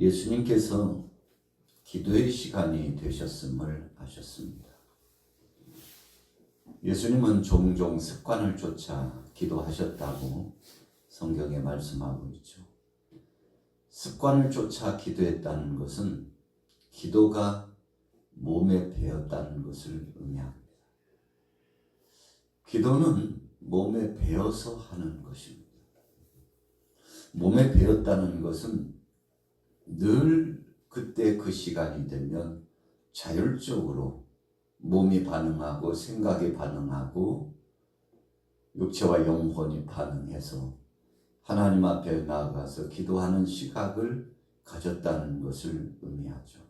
예수님께서 기도의 시간이 되셨음을 아셨습니다. 예수님은 종종 습관을 쫓아 기도하셨다고 성경에 말씀하고 있죠. 습관을 쫓아 기도했다는 것은 기도가 몸에 배었다는 것을 의미합니다. 기도는 몸에 배어서 하는 것입니다. 몸에 배었다는 것은 늘 그때 그 시간이 되면 자율적으로 몸이 반응하고 생각이 반응하고 육체와 영혼이 반응해서 하나님 앞에 나아가서 기도하는 시각을 가졌다는 것을 의미하죠.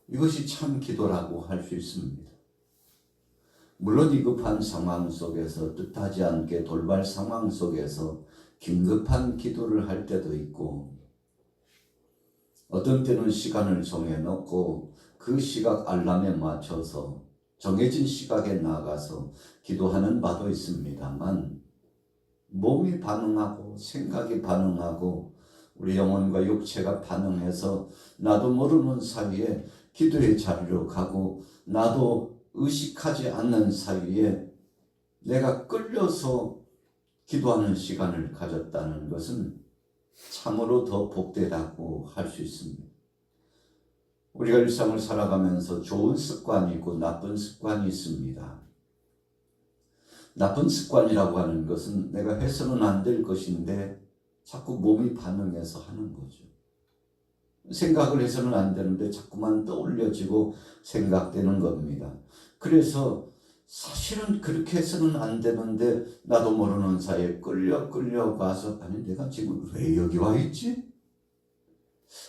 이것이 참 기도라고 할 수 있습니다. 물론 위급한 상황 속에서 뜻하지 않게 돌발 상황 속에서 긴급한 기도를 할 때도 있고, 어떤 때는 시간을 정해놓고 그 시각 알람에 맞춰서 정해진 시각에 나가서 기도하는 바도 있습니다만, 몸이 반응하고 생각이 반응하고 우리 영혼과 육체가 반응해서 나도 모르는 사이에 기도의 자리로 가고 나도 의식하지 않는 사이에 내가 끌려서 기도하는 시간을 가졌다는 것은 참으로 더 복되다고 할 수 있습니다. 우리가 일상을 살아가면서 좋은 습관이 있고 나쁜 습관이 있습니다. 나쁜 습관이라고 하는 것은 내가 해서는 안 될 것인데 자꾸 몸이 반응해서 하는 거죠. 생각을 해서는 안 되는데 자꾸만 떠올려지고 생각되는 겁니다. 그래서 사실은 그렇게 해서는 안 되는데 나도 모르는 사이에 끌려가서 아니 내가 지금 왜 여기 와 있지?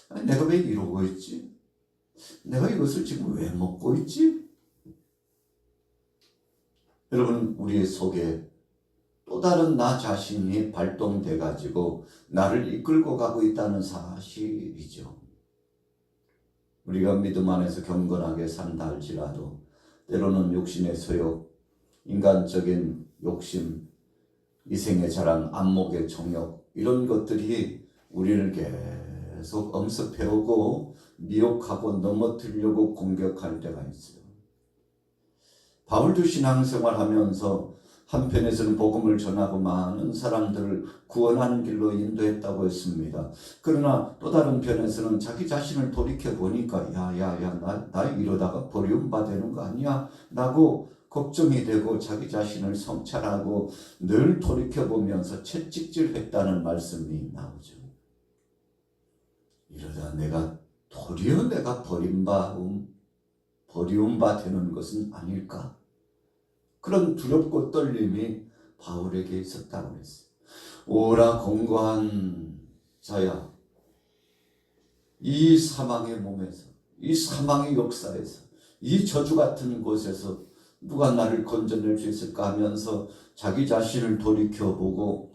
아니 내가 왜 이러고 있지? 내가 이것을 지금 왜 먹고 있지? 여러분, 우리의 속에 또 다른 나 자신이 발동돼 가지고 나를 이끌고 가고 있다는 사실이죠. 우리가 믿음 안에서 경건하게 산다 할지라도 때로는 육신의 소욕, 인간적인 욕심, 이생의 자랑, 안목의 정욕, 이런 것들이 우리를 계속 엄습해오고 미혹하고 넘어뜨리려고 공격할 때가 있어요. 바울도 신앙생활하면서 한편에서는 복음을 전하고 많은 사람들을 구원하는 길로 인도했다고 했습니다. 그러나 또 다른 편에서는 자기 자신을 돌이켜보니까 나 이러다가 버림받는 거 아니야? 라고 걱정이 되고 자기 자신을 성찰하고 늘 돌이켜보면서 채찍질했다는 말씀이 나오죠. 이러다 도리어 내가 버리움 바 되는 것은 아닐까? 그런 두렵고 떨림이 바울에게 있었다고 했어요. 오라 공고한 자야, 이 사망의 몸에서, 이 사망의 역사에서, 이 저주 같은 곳에서 누가 나를 건져낼 수 있을까 하면서 자기 자신을 돌이켜보고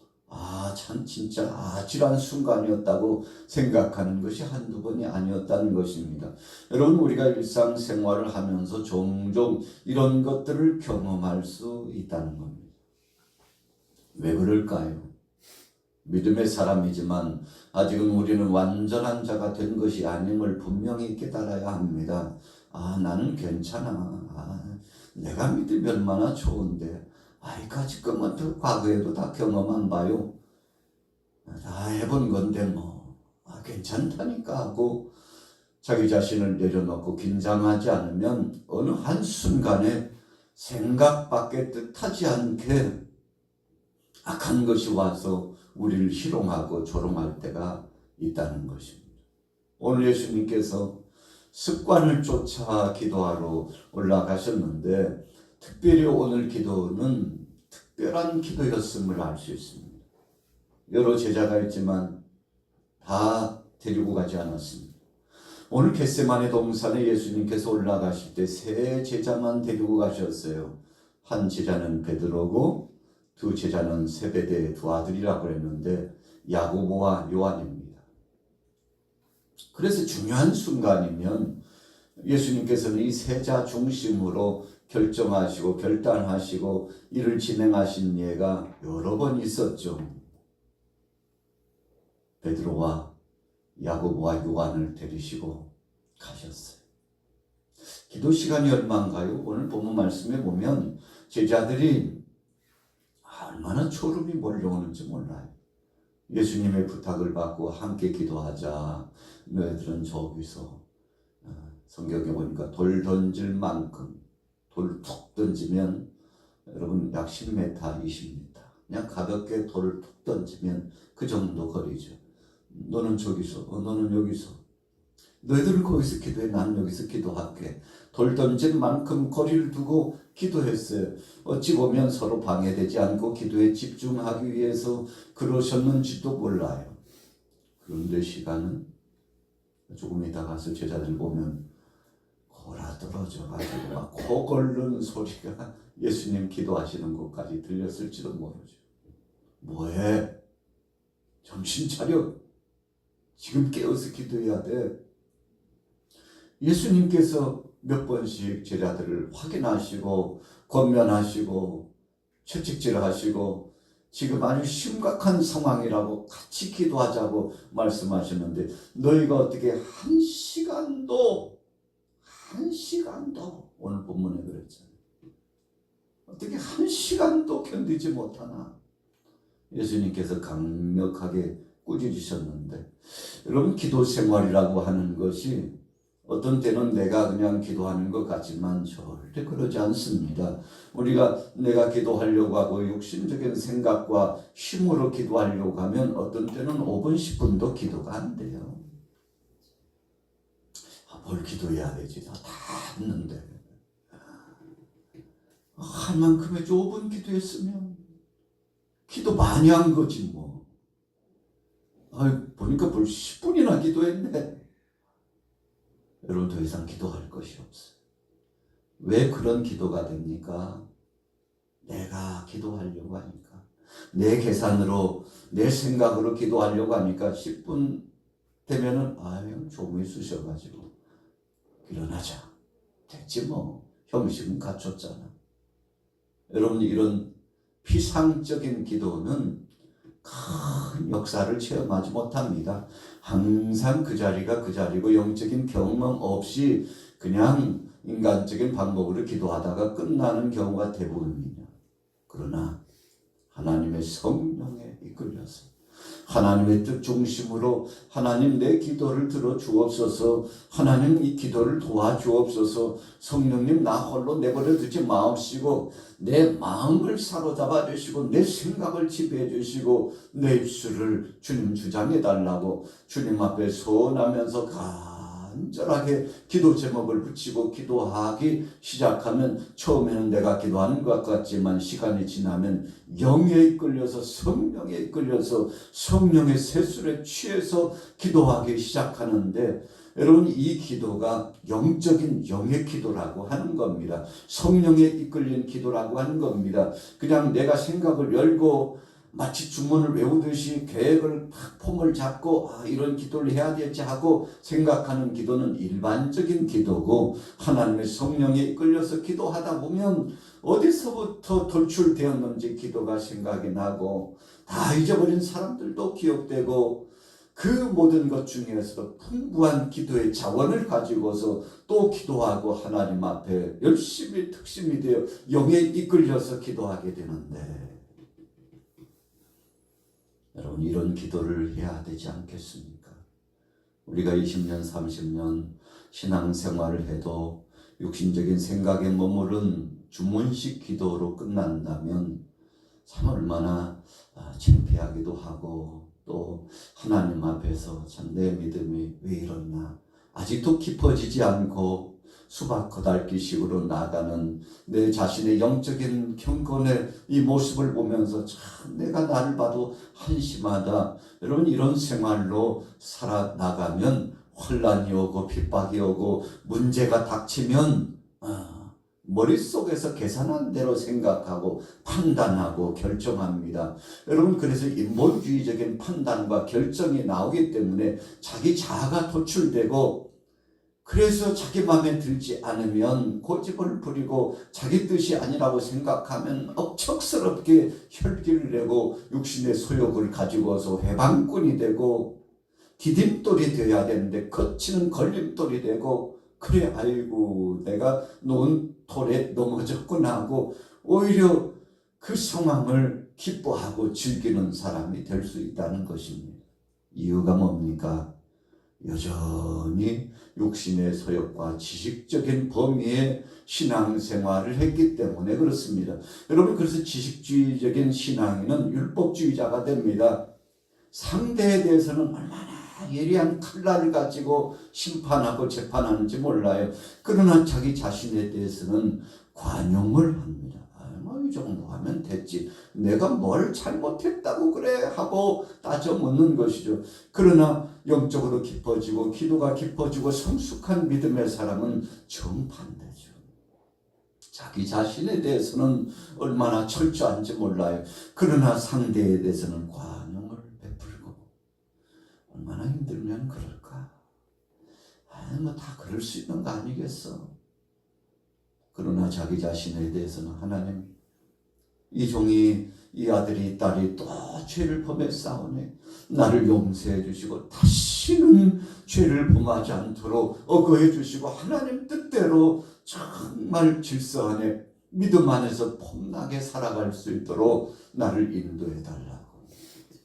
참 진짜 아찔한 순간이었다고 생각하는 것이 한두 번이 아니었다는 것입니다. 여러분, 우리가 일상생활을 하면서 종종 이런 것들을 경험할 수 있다는 겁니다. 왜 그럴까요? 믿음의 사람이지만 아직은 우리는 완전한 자가 된 것이 아님을 분명히 깨달아야 합니다. 나는 괜찮아. 내가 믿음이 얼마나 좋은데 이까짓 것만 과거에도 다 경험한 바요. 다 해본 건데 괜찮다니까 하고 자기 자신을 내려놓고 긴장하지 않으면 어느 한순간에 생각밖에 뜻하지 않게 악한 것이 와서 우리를 희롱하고 조롱할 때가 있다는 것입니다. 오늘 예수님께서 습관을 쫓아 기도하러 올라가셨는데 특별히 오늘 기도는 특별한 기도였음을 알 수 있습니다. 여러 제자가 있지만 다 데리고 가지 않았습니다. 오늘 겟세마네 동산에 예수님께서 올라가실 때 세 제자만 데리고 가셨어요. 한 제자는 베드로고 두 제자는 세베대의 두 아들이라고 했는데 야고보와 요한입니다. 그래서 중요한 순간이면 예수님께서는 이 세자 중심으로 결정하시고 결단하시고 이를 진행하신 예가 여러 번 있었죠. 베드로와 야고보와 요한을 데리시고 가셨어요. 기도 시간이 얼마인가요? 오늘 본문 말씀에 보면 제자들이 얼마나 졸음이 몰려오는지 몰라요. 예수님의 부탁을 받고 함께 기도하자. 너희들은 저기서 성경에 보니까 돌 던질 만큼 돌 툭 던지면 여러분 약 10m, 20m 그냥 가볍게 돌을 툭 던지면 그 정도 거리죠. 너는 저기서, 너는 여기서, 너희들은 거기서 기도해, 나는 여기서 기도할게. 돌 던진 만큼 거리를 두고 기도했어요. 어찌 보면 서로 방해되지 않고 기도에 집중하기 위해서 그러셨는지도 몰라요. 그런데 시간은 조금 이따 가서 제자들 보면 골아떨어져가지고 막 코 골는 소리가 예수님 기도하시는 곳까지 들렸을지도 모르죠. 뭐해? 정신 차려. 지금 깨어서 기도해야 돼. 예수님께서 몇 번씩 제자들을 확인하시고 권면하시고 채찍질하시고 지금 아주 심각한 상황이라고 같이 기도하자고 말씀하셨는데 너희가 어떻게 한 시간도 오늘 본문에 그랬잖아요. 어떻게 한 시간도 견디지 못하나? 예수님께서 강력하게 꾸짖으셨는데 여러분 기도 생활이라고 하는 것이 어떤 때는 내가 그냥 기도하는 것 같지만 절대 그러지 않습니다. 우리가 내가 기도하려고 하고 육신적인 생각과 힘으로 기도하려고 하면 어떤 때는 5분, 10분도 기도가 안 돼요. 뭘 기도해야 되지? 다 했는데 할 만큼의 5분 기도했으면 기도 많이 한 거지 뭐. 보니까 벌써 10분이나 기도했네. 여러분 더 이상 기도할 것이 없어요. 왜 그런 기도가 됩니까? 내가 기도하려고 하니까, 내 계산으로 내 생각으로 기도하려고 하니까 10분 되면은 좀 있으셔가지고 일어나자. 됐지 뭐. 형식은 갖췄잖아. 여러분 이런 피상적인 기도는 큰 역사를 체험하지 못합니다. 항상 그 자리가 그 자리고 영적인 경험 없이 그냥 인간적인 방법으로 기도하다가 끝나는 경우가 대부분이냐. 그러나 하나님의 성령에 이끌려서 하나님의 뜻 중심으로 하나님 내 기도를 들어 주옵소서, 하나님 이 기도를 도와주옵소서, 성령님 나 홀로 내버려 두지 마옵시고 내 마음을 사로잡아 주시고 내 생각을 지배해 주시고 내 입술을 주님 주장해 달라고 주님 앞에 소원하면서 간절하게 기도 제목을 붙이고 기도하기 시작하면 처음에는 내가 기도하는 것 같지만 시간이 지나면 영에 이끌려서 성령에 이끌려서 성령의 세술에 취해서 기도하기 시작하는데 여러분 이 기도가 영적인 영의 기도라고 하는 겁니다. 성령에 이끌린 기도라고 하는 겁니다. 그냥 내가 생각을 열고 마치 주문을 외우듯이 계획을 탁 폼을 잡고 이런 기도를 해야 되지 하고 생각하는 기도는 일반적인 기도고 하나님의 성령에 이끌려서 기도하다 보면 어디서부터 돌출되었는지 기도가 생각이 나고 다 잊어버린 사람들도 기억되고 그 모든 것 중에서도 풍부한 기도의 자원을 가지고서 또 기도하고 하나님 앞에 열심히 특심이 되어 영에 이끌려서 기도하게 되는데 여러분 이런 기도를 해야 되지 않겠습니까? 우리가 20년, 30년 신앙생활을 해도 육신적인 생각에 머무른 주문식 기도로 끝난다면 참 얼마나 창피하기도 하고 또 하나님 앞에서 참 내 믿음이 왜 이렇나 아직도 깊어지지 않고 수박 거달기식으로 나가는 내 자신의 영적인 경건의 이 모습을 보면서 참 내가 나를 봐도 한심하다. 여러분 이런 생활로 살아나가면 혼란이 오고 핍박이 오고 문제가 닥치면 머릿속에서 계산한 대로 생각하고 판단하고 결정합니다. 여러분 그래서 인본주의적인 판단과 결정이 나오기 때문에 자기 자아가 도출되고 그래서 자기 마음에 들지 않으면 고집을 부리고 자기 뜻이 아니라고 생각하면 억척스럽게 혈기를 내고 육신의 소욕을 가지고서 회방꾼이 되고 디딤돌이 되어야 되는데 거치는 걸림돌이 되고, 그래 아이고 내가 놓은 돌에 넘어졌구나 하고 오히려 그 상황을 기뻐하고 즐기는 사람이 될 수 있다는 것입니다. 이유가 뭡니까? 여전히 육신의 소욕과 지식적인 범위의 신앙생활을 했기 때문에 그렇습니다. 여러분, 그래서 지식주의적인 신앙인은 율법주의자가 됩니다. 상대에 대해서는 얼마나 예리한 칼날을 가지고 심판하고 재판하는지 몰라요. 그러나 자기 자신에 대해서는 관용을 합니다. 이 정도 하면 됐지. 내가 뭘 잘못했다고 그래 하고 따져 묻는 것이죠. 그러나 영적으로 깊어지고 기도가 깊어지고 성숙한 믿음의 사람은 정반대죠. 자기 자신에 대해서는 얼마나 철저한지 몰라요. 그러나 상대에 대해서는 관용을 베풀고. 얼마나 힘들면 그럴까? 다 그럴 수 있는 거 아니겠어? 그러나 자기 자신에 대해서는 하나님, 이 종이, 이 아들이, 딸이 또 죄를 범했사오니 나를 용서해 주시고 다시는 죄를 범하지 않도록 어거해 주시고 하나님 뜻대로 정말 질서 안에 믿음 안에서 폼나게 살아갈 수 있도록 나를 인도해 달라고.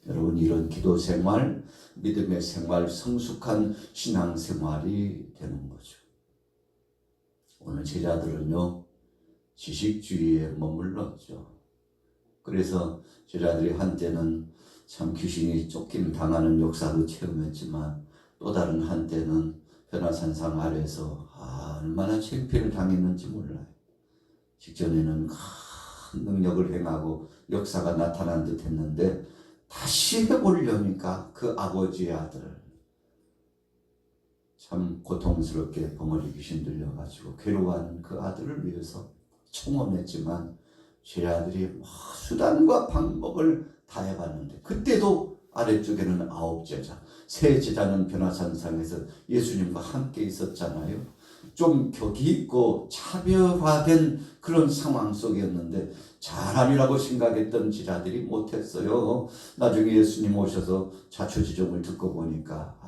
여러분, 이런 기도 생활, 믿음의 생활, 성숙한 신앙 생활이 되는 거죠. 오늘 제자들은요, 지식주의에 머물렀죠. 그래서 제자들이 한때는 참 귀신이 쫓김 당하는 역사도 체험했지만 또 다른 한때는 변화산상 아래서 얼마나 창피를 당했는지 몰라요. 직전에는 큰 능력을 행하고 역사가 나타난 듯 했는데 다시 해보려니까 그 아버지의 아들, 참 고통스럽게 벙어리 귀신 들려가지고 괴로워하는 그 아들을 위해서 청원했지만 제자들이 수단과 방법을 다 해봤는데 그때도 아래쪽에는 9제자, 세 제자는 변화산상에서 예수님과 함께 있었잖아요. 좀 격이 있고 차별화된 그런 상황 속이었는데 잘하리라고 생각했던 제자들이 못했어요. 나중에 예수님 오셔서 자초지종을 듣고 보니까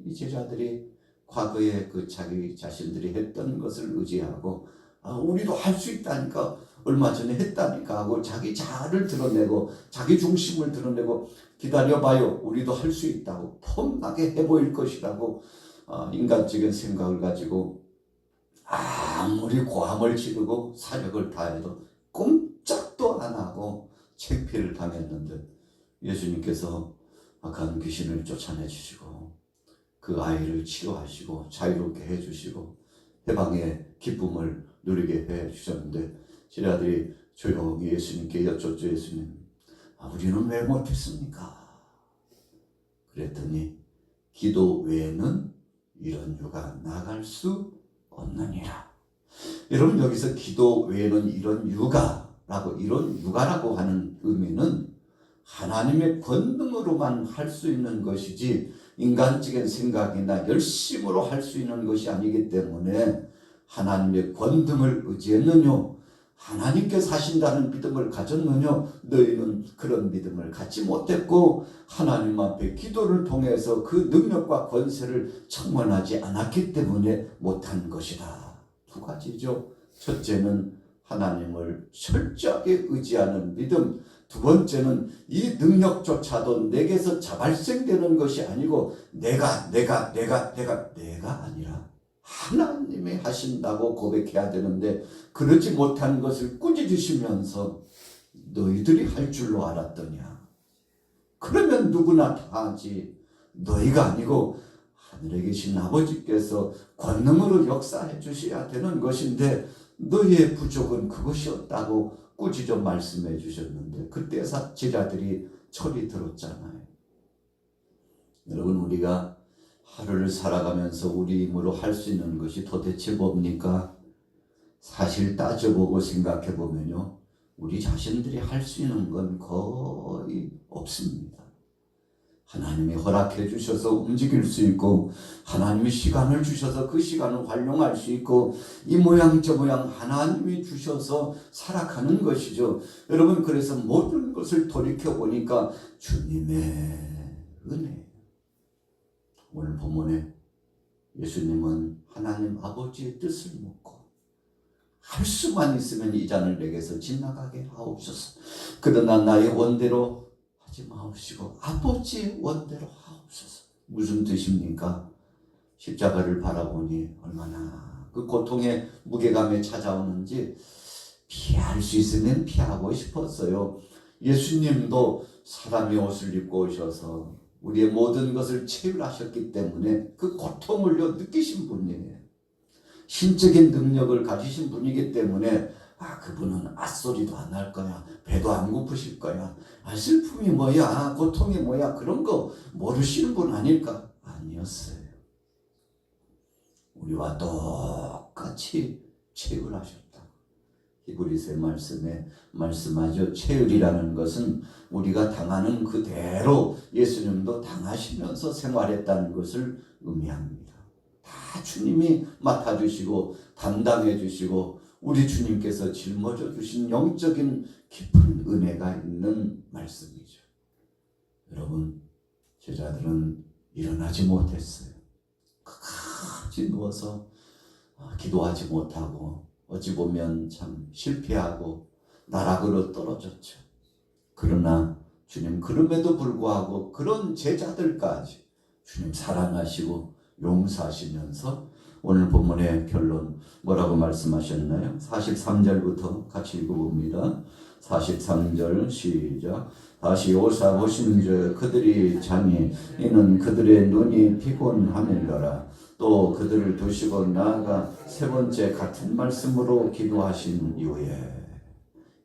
이 제자들이 과거에 그 자기 자신들이 했던 것을 의지하고 우리도 할 수 있다니까, 얼마 전에 했다니까 하고 자기 자아를 드러내고 자기 중심을 드러내고 기다려봐요, 우리도 할 수 있다고 폼나게 해보일 것이라고 인간적인 생각을 가지고 아무리 고함을 지르고 사력을 다해도 꼼짝도 안 하고 창피를 당했는데 예수님께서 악한 귀신을 쫓아내 주시고 그 아이를 치료하시고 자유롭게 해주시고 해방의 기쁨을 누리게 해주셨는데 제자들이 조용히 예수님께 여쭙죠. 예수님, 우리는 왜 못했습니까? 그랬더니 기도 외에는 이런 유가 나갈 수 없느니라. 여러분, 여기서 기도 외에는 이런 유가라고 하는 의미는 하나님의 권능으로만 할 수 있는 것이지 인간적인 생각이나 열심으로 할 수 있는 것이 아니기 때문에 하나님의 권능을 의지했느냐, 하나님께서 하신다는 믿음을 가졌느냐, 너희는 그런 믿음을 갖지 못했고 하나님 앞에 기도를 통해서 그 능력과 권세를 청원하지 않았기 때문에 못한 것이다. 두 가지죠. 첫째는 하나님을 철저하게 의지하는 믿음, 두 번째는 이 능력조차도 내게서 자발생되는 것이 아니고 내가 아니라 하나님이 하신다고 고백해야 되는데 그러지 못한 것을 꾸짖으시면서 너희들이 할 줄로 알았더냐. 그러면 누구나 다 하지. 너희가 아니고 하늘에 계신 아버지께서 권능으로 역사해 주셔야 되는 것인데 너희의 부족은 그것이었다고 꾸짖어 말씀해 주셨는데 그때 제자들이 철이 들었잖아요. 여러분, 우리가 하루를 살아가면서 우리 힘으로 할 수 있는 것이 도대체 뭡니까? 사실 따져보고 생각해보면요, 우리 자신들이 할 수 있는 건 거의 없습니다. 하나님이 허락해 주셔서 움직일 수 있고 하나님이 시간을 주셔서 그 시간을 활용할 수 있고 이 모양 저 모양 하나님이 주셔서 살아가는 것이죠. 여러분, 그래서 모든 것을 돌이켜보니까 주님의 은혜, 오늘 본문에 예수님은 하나님 아버지의 뜻을 묻고 할 수만 있으면 이 잔을 내게서 지나가게 하옵소서. 그러나 나의 원대로 하지 마옵시고 아버지의 원대로 하옵소서. 무슨 뜻입니까? 십자가를 바라보니 얼마나 그 고통의 무게감에 찾아오는지 피할 수 있으면 피하고 싶었어요. 예수님도 사람의 옷을 입고 오셔서 우리의 모든 것을 체휼하셨기 때문에 그 고통을 느끼신 분이에요. 신적인 능력을 가지신 분이기 때문에 그분은 앗소리도 안 할 거야. 배도 안 고프실 거야. 슬픔이 뭐야, 고통이 뭐야, 그런 거 모르시는 분 아닐까? 아니었어요. 우리와 똑같이 체휼하셨다. 히브리서 말씀에 말씀하죠. 체휼이라는 것은 우리가 당하는 그대로 예수님도 당하시면서 생활했다는 것을 의미합니다. 다 주님이 맡아주시고 담당해 주시고 우리 주님께서 짊어져 주신 영적인 깊은 은혜가 있는 말씀이죠. 여러분, 제자들은 일어나지 못했어요. 끝까지 누워서 기도하지 못하고 어찌 보면 참 실패하고 나락으로 떨어졌죠. 그러나 주님 그럼에도 불구하고 그런 제자들까지 주님 사랑하시고 용서하시면서 오늘 본문의 결론 뭐라고 말씀하셨나요? 43절부터 같이 읽어봅니다. 43절 시작. 다시 오사 보심즉 그들이 잠이 이는 그들의 눈이 피곤함일러라. 또 그들을 두시고 나아가 세 번째 같은 말씀으로 기도하신 이후에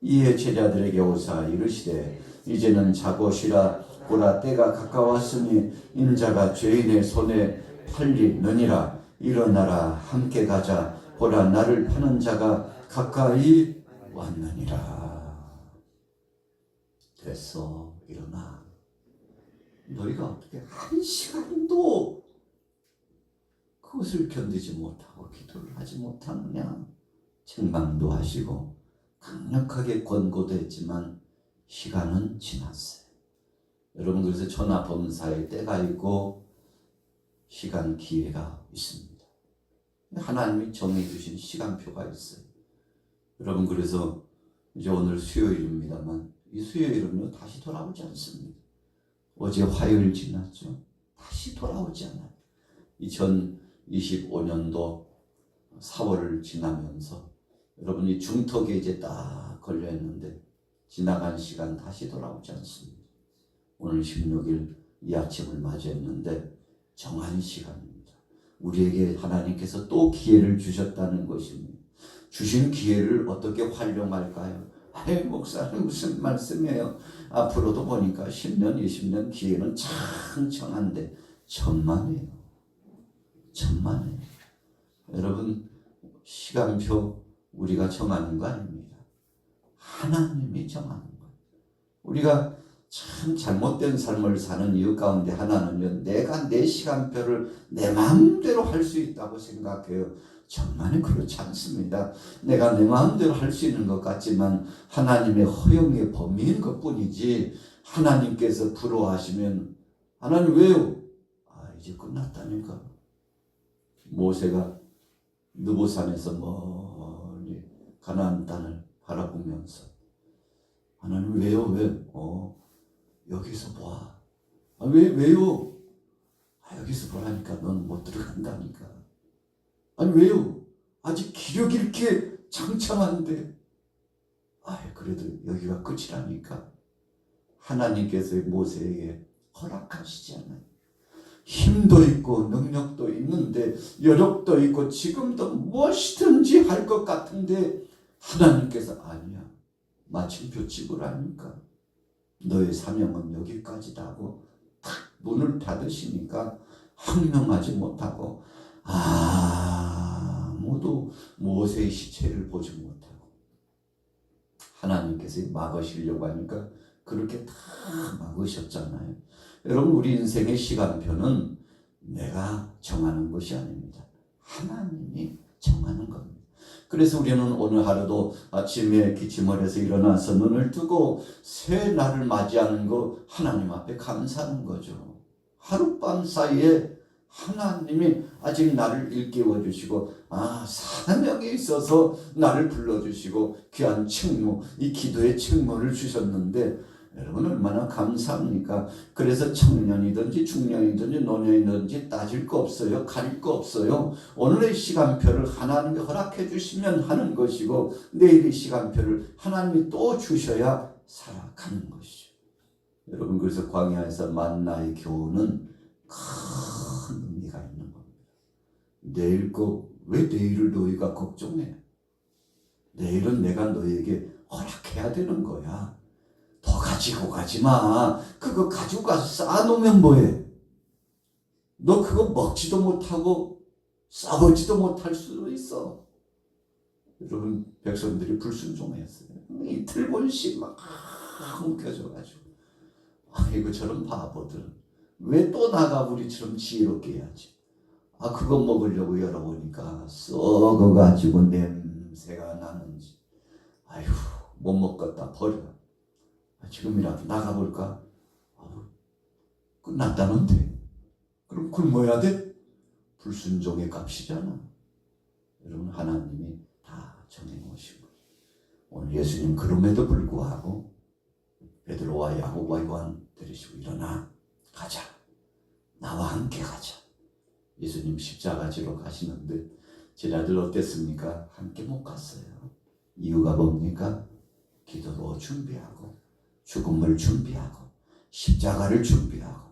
이에 제자들에게 오사 이르시되 이제는 자고 쉬라. 보라 때가 가까웠으니 인자가 죄인의 손에 팔리느니라. 일어나라 함께 가자. 보라 나를 파는 자가 가까이 왔느니라. 됐어, 일어나. 너희가 어떻게 한 시간도 그것을 견디지 못하고 기도를 하지 못하느냐. 책망도 하시고 강력하게 권고도 했지만 시간은 지났어요. 여러분, 그래서 천하범사의 때가 있고 시간 기회가 있습니다. 하나님이 정해주신 시간표가 있어요. 여러분, 그래서 이제 오늘 수요일입니다만 이 수요일은요 다시 돌아오지 않습니다. 어제 화요일 지났죠. 다시 돌아오지 않아요. 2025년도 4월을 지나면서 여러분이 중턱에 이제 딱 걸려있는데 지나간 시간 다시 돌아오지 않습니다. 오늘 16일 이 아침을 맞이했는데 정한 시간입니다. 우리에게 하나님께서 또 기회를 주셨다는 것입니다. 주신 기회를 어떻게 활용할까요? 목사님 무슨 말씀이에요? 앞으로도 보니까 10년, 20년 기회는 참 정한데 천만에요. 천만에요. 여러분, 시간표 우리가 정하는 거 아닙니다. 하나님이 정하는 거예요. 우리가 참 잘못된 삶을 사는 이유 가운데 하나는요, 내가 내 시간표를 내 마음대로 할 수 있다고 생각해요. 정말 그렇지 않습니다. 내가 내 마음대로 할 수 있는 것 같지만 하나님의 허용의 범위인 것 뿐이지, 하나님께서 부러워하시면 하나님 왜요? 이제 끝났다니까. 모세가 느보산에서 멀리 가나안 땅을 바라보면서 하나님 왜요? 왜? 여기서 봐. 왜요? 여기서 보라니까. 넌 못 들어간다니까. 왜요? 아직 기력 잃게 창창한데. 그래도 여기가 끝이라니까. 하나님께서 모세에게 허락하시지 않아요. 힘도 있고 능력도 있는데 여력도 있고 지금도 무엇이든지 할 것 같은데 하나님께서 아니야. 마침표 찍으라니까. 너의 사명은 여기까지다 하고 탁 문을 닫으시니까 항명하지 못하고 아무도 모세의 시체를 보지 못하고 하나님께서 막으시려고 하니까 그렇게 다 막으셨잖아요. 여러분, 우리 인생의 시간표는 내가 정하는 것이 아닙니다. 하나님이 정하는 겁니다. 그래서 우리는 오늘 하루도 아침에 기침을 해서 일어나서 눈을 뜨고 새 날을 맞이하는 거 하나님 앞에 감사하는 거죠. 하룻밤 사이에 하나님이 아직 나를 일깨워 주시고 사명에 있어서 나를 불러주시고 귀한 책무, 이 기도의 책무를 주셨는데 여러분 얼마나 감사합니까? 그래서 청년이든지 중년이든지 노년이든지 따질 거 없어요. 가릴 거 없어요. 오늘의 시간표를 하나님이 허락해 주시면 하는 것이고 내일의 시간표를 하나님이 또 주셔야 살아가는 것이죠. 여러분 그래서 광야에서 만나의 교훈은 큰 의미가 있는 겁니다. 내일 왜 내일을 너희가 걱정해? 내일은 내가 너희에게 허락해야 되는 거야. 더 가지고 가지 마. 그거 가지고 가서 쌓아놓으면 뭐해? 너 그거 먹지도 못하고 써보지도 못할 수도 있어. 여러분 백성들이 불순종했어요. 이틀 본씩 막 움켜져가지고 아이고 저런 바보들 왜 또 나가 우리처럼 지혜롭게 해야지. 그거 먹으려고 열어보니까 썩어가지고 냄새가 나는지 아휴 못 먹겠다 버려. 지금이라도 나가볼까? 끝났다는데 그럼 굶어야 돼? 불순종의 값이잖아. 여러분 하나님이 다 정해놓으신 거예요. 오늘 예수님 그럼에도 불구하고 베드로와 야고보와 요한 데리시고 일어나 가자. 나와 함께 가자. 예수님 십자가 지러 가시는데 제자들 어땠습니까? 함께 못 갔어요. 이유가 뭡니까? 기도로 준비하고 죽음을 준비하고 십자가를 준비하고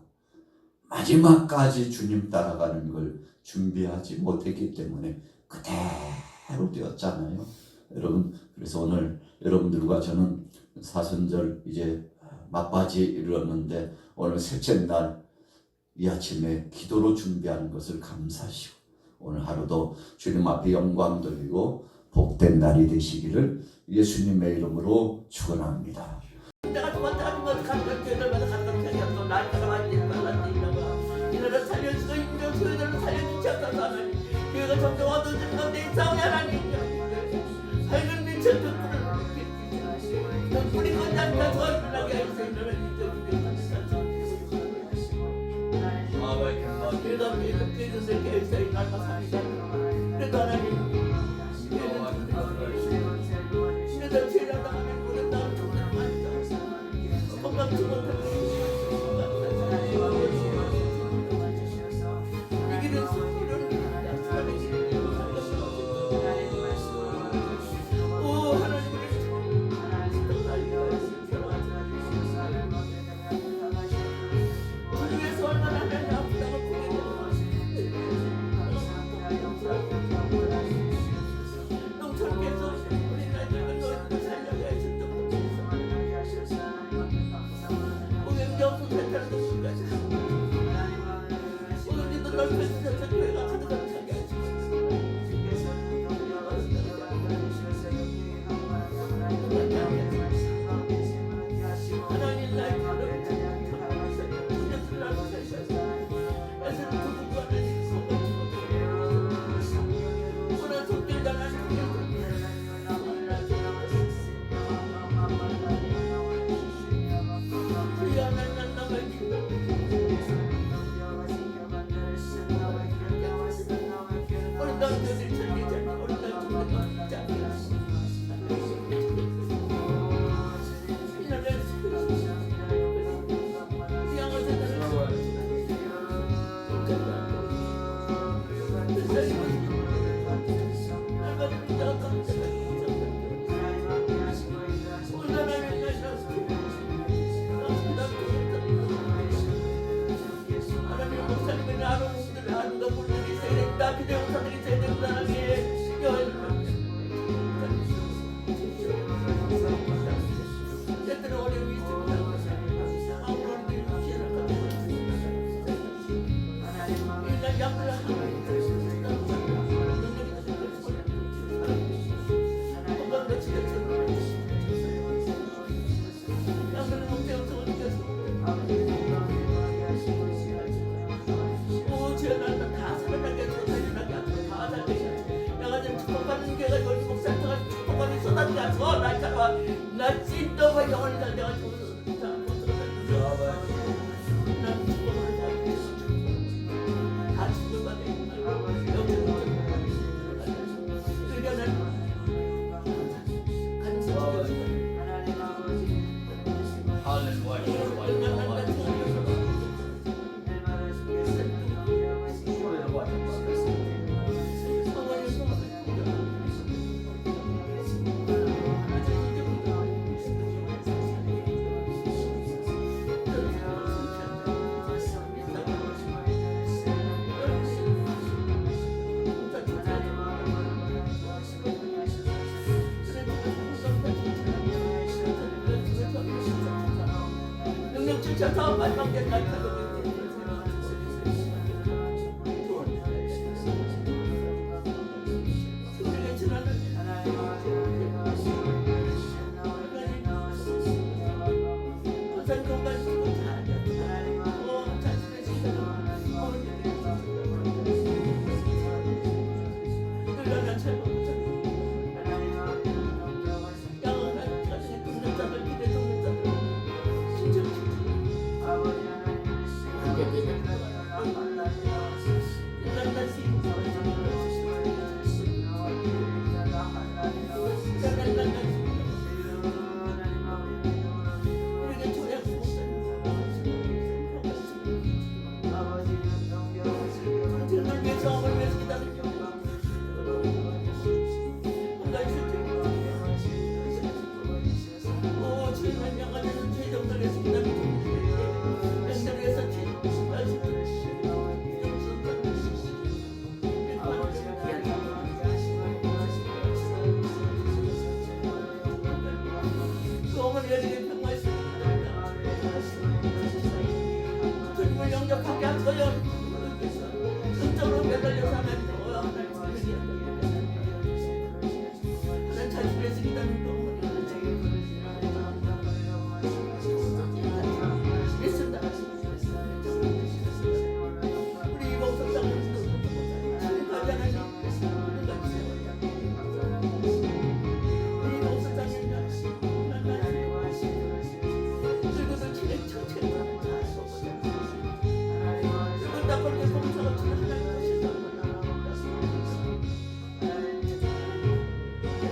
마지막까지 주님 따라가는 걸 준비하지 못했기 때문에 그대로 되었잖아요. 여러분 그래서 오늘 여러분들과 저는 사순절 이제 막바지에 이르렀는데 오늘 셋째 날 이 아침에 기도로 준비하는 것을 감사하시고 오늘 하루도 주님 앞에 영광 돌리고 복된 날이 되시기를 예수님의 이름으로 축원합니다. 내가 도망가는 것 같은 교회들마다 가는 편이었어. 날 따라가지 말라지 이들을 살려주고 있는 교회들을 살려주지 않는 하나님 교회가 점점 어두워지는 가운데 싸우냐 하나님 밝은 빛의 눈물이 건장다 도와주려게 하시는 내가 믿을 계획이 날과 사니까 그래도 하나님 내가 죄라다 하나님 우리 나를 정말 많이 건강 주고 능력 주셔서 마지막 때까지 가도록 승리의 진화를 부산 공간